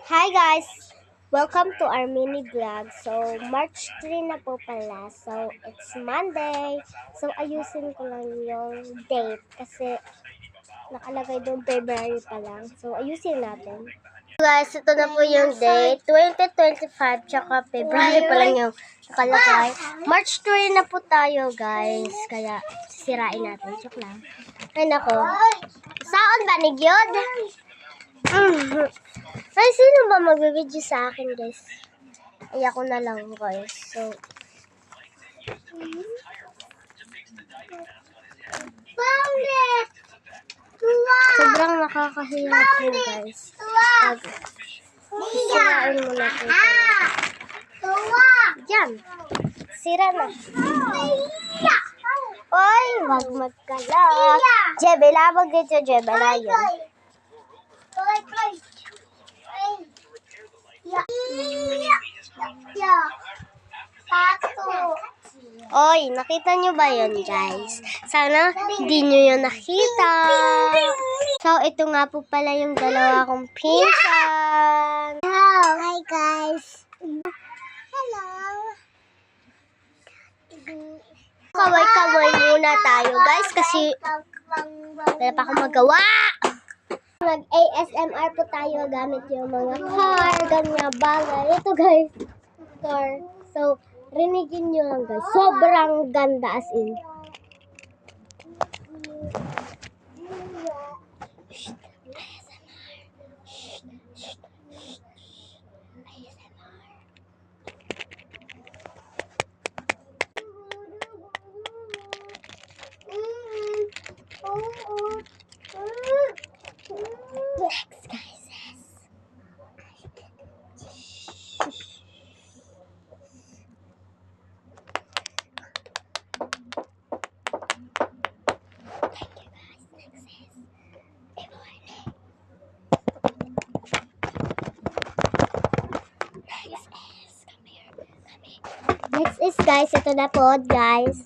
Hi guys! Welcome to our mini vlog. So, March 3 na po pala. So, it's Monday. So, ayusin ko lang yung date kasi nakalagay doon February pa lang. So, ayusin natin. Guys, ito na po yung date. 2025 tsaka February pa lang yung nakalagay. March 3 na po tayo guys. Kaya, sisirain natin. Joke lang. Ay nako. Saan ba ni Gyod? Ay, sino ba mag-video sa akin, guys? Ay, ako na lang, guys. So, sobrang nakakahiya po, guys. Sirain mo na po. Yan. Sira na. Oy, wag magkalak. Jebela, wag dito, Jebela yun. Oy, nakita nyo ba yun, guys? Sana hindi nyo yun nakita. So, ito nga po pala yung dalawa kong pinsan. Hi, guys. Hello. Kaway-kaway muna tayo, guys, kasi wala pa akong magawa. Mag-ASMR po tayo gamit yung mga car, ganyan bagay. Ito guys, car. So, rinigin nyo lang guys. Sobrang ganda as in. Shh, ASMR. Shh, shh, shh, ASMR. Next, guys. Next is guys, ito na po guys.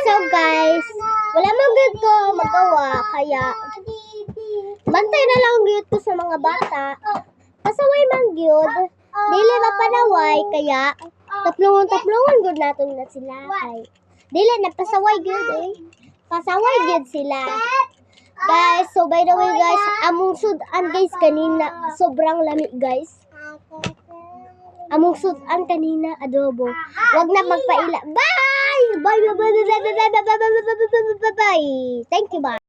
So guys, wala magod ko magawa kaya bantay na lang gyud ko sa mga bata. Pasaway man gyud, dili mapanaway kaya taplungon gud naton na sila kay dili na pasaway gyud eh. Pasaway gyud sila. Guys, so by the way guys, among sudan guys kanina sobrang lami guys. Among sudan kanina adobo. Wag na magpaila. Bye! Bye! Thank you, bye.